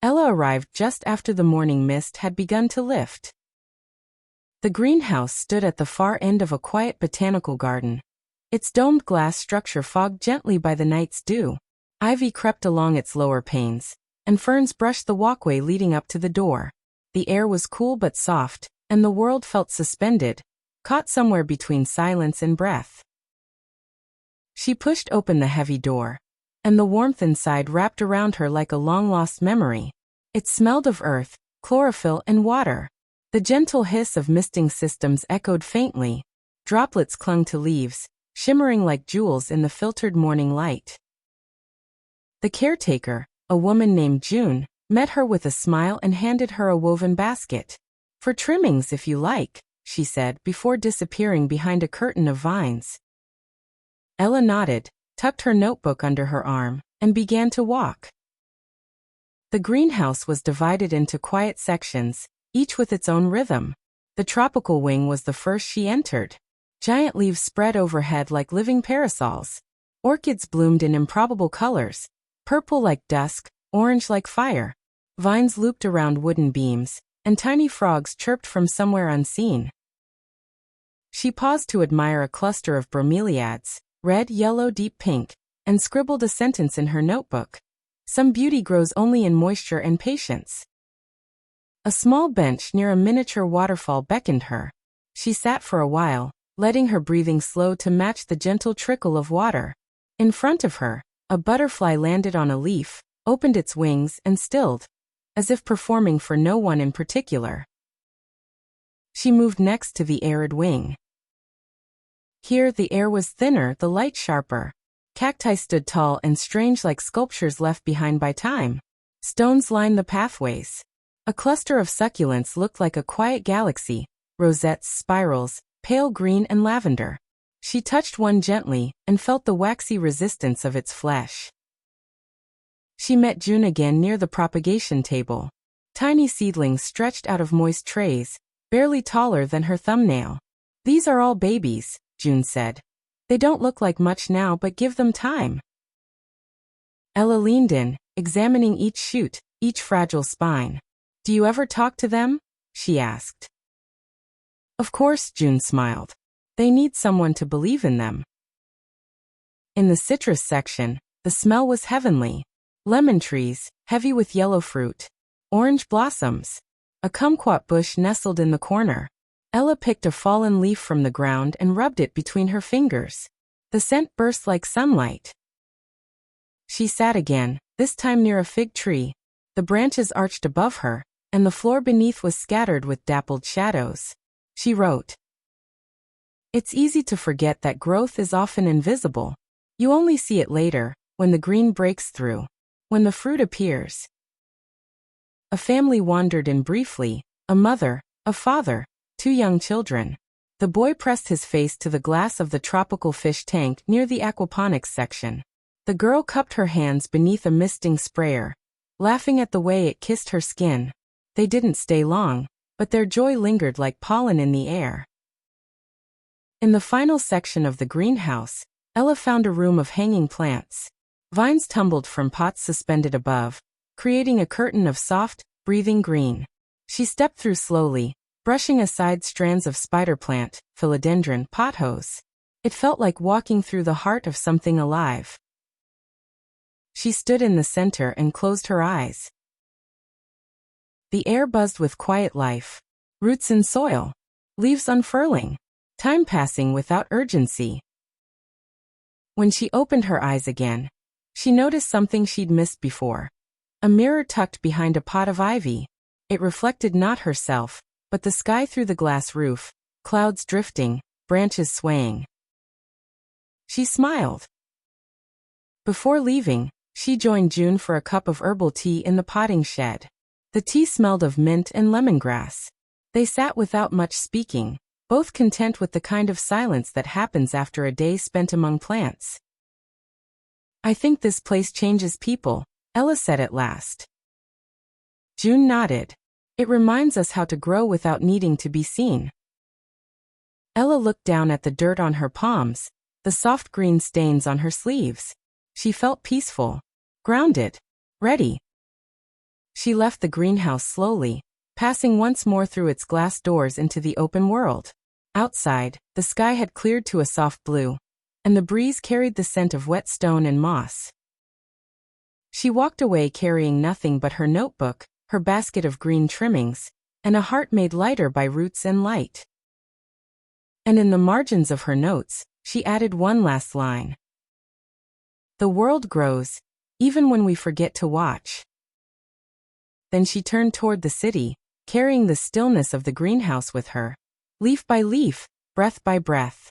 Ella arrived just after the morning mist had begun to lift. The greenhouse stood at the far end of a quiet botanical garden. Its domed glass structure fogged gently by the night's dew. Ivy crept along its lower panes, and ferns brushed the walkway leading up to the door. The air was cool but soft, and the world felt suspended, caught somewhere between silence and breath. She pushed open the heavy door, and the warmth inside wrapped around her like a long-lost memory. It smelled of earth, chlorophyll, and water. The gentle hiss of misting systems echoed faintly. Droplets clung to leaves, shimmering like jewels in the filtered morning light. The caretaker, a woman named June, met her with a smile and handed her a woven basket. "For trimmings if you like," she said before disappearing behind a curtain of vines. Ella nodded, tucked her notebook under her arm, and began to walk. The greenhouse was divided into quiet sections, each with its own rhythm. The tropical wing was the first she entered. Giant leaves spread overhead like living parasols. Orchids bloomed in improbable colors, purple like dusk, orange like fire. Vines looped around wooden beams, and tiny frogs chirped from somewhere unseen. She paused to admire a cluster of bromeliads, red, yellow, deep pink, and scribbled a sentence in her notebook. Some beauty grows only in moisture and patience. A small bench near a miniature waterfall beckoned her. She sat for a while, letting her breathing slow to match the gentle trickle of water. In front of her, a butterfly landed on a leaf, opened its wings, and stilled, as if performing for no one in particular. She moved next to the arid wing. Here the air was thinner, the light sharper. Cacti stood tall and strange like sculptures left behind by time. Stones lined the pathways. A cluster of succulents looked like a quiet galaxy, rosettes, spirals, pale green and lavender. She touched one gently and felt the waxy resistance of its flesh. She met June again near the propagation table. Tiny seedlings stretched out of moist trays, barely taller than her thumbnail. "These are all babies," June said. "They don't look like much now, but give them time." Ella leaned in, examining each shoot, each fragile spine. "Do you ever talk to them?" she asked. "Of course," June smiled. "They need someone to believe in them." In the citrus section, the smell was heavenly. Lemon trees, heavy with yellow fruit. Orange blossoms. A kumquat bush nestled in the corner. Ella picked a fallen leaf from the ground and rubbed it between her fingers. The scent burst like sunlight. She sat again, this time near a fig tree. The branches arched above her, and the floor beneath was scattered with dappled shadows. She wrote, "It's easy to forget that growth is often invisible. You only see it later, when the green breaks through, when the fruit appears." A family wandered in briefly, a mother, a father, 2 young children. The boy pressed his face to the glass of the tropical fish tank near the aquaponics section. The girl cupped her hands beneath a misting sprayer, laughing at the way it kissed her skin. They didn't stay long, but their joy lingered like pollen in the air. In the final section of the greenhouse, Ella found a room of hanging plants. Vines tumbled from pots suspended above, creating a curtain of soft, breathing green. She stepped through slowly, brushing aside strands of spider plant, philodendron, pothos. It felt like walking through the heart of something alive. She stood in the center and closed her eyes. The air buzzed with quiet life. Roots in soil. Leaves unfurling. Time passing without urgency. When she opened her eyes again, she noticed something she'd missed before. A mirror tucked behind a pot of ivy. It reflected not herself, but the sky through the glass roof, clouds drifting, branches swaying. She smiled. Before leaving, she joined June for a cup of herbal tea in the potting shed. The tea smelled of mint and lemongrass. They sat without much speaking, both content with the kind of silence that happens after a day spent among plants. "I think this place changes people," Ella said at last. June nodded. "It reminds us how to grow without needing to be seen." Ella looked down at the dirt on her palms, the soft green stains on her sleeves. She felt peaceful, grounded, ready. She left the greenhouse slowly, passing once more through its glass doors into the open world. Outside, the sky had cleared to a soft blue, and the breeze carried the scent of wet stone and moss. She walked away carrying nothing but her notebook, her basket of green trimmings, and a heart made lighter by roots and light. And in the margins of her notes, she added one last line. The world grows, even when we forget to watch. Then she turned toward the city, carrying the stillness of the greenhouse with her, leaf by leaf, breath by breath.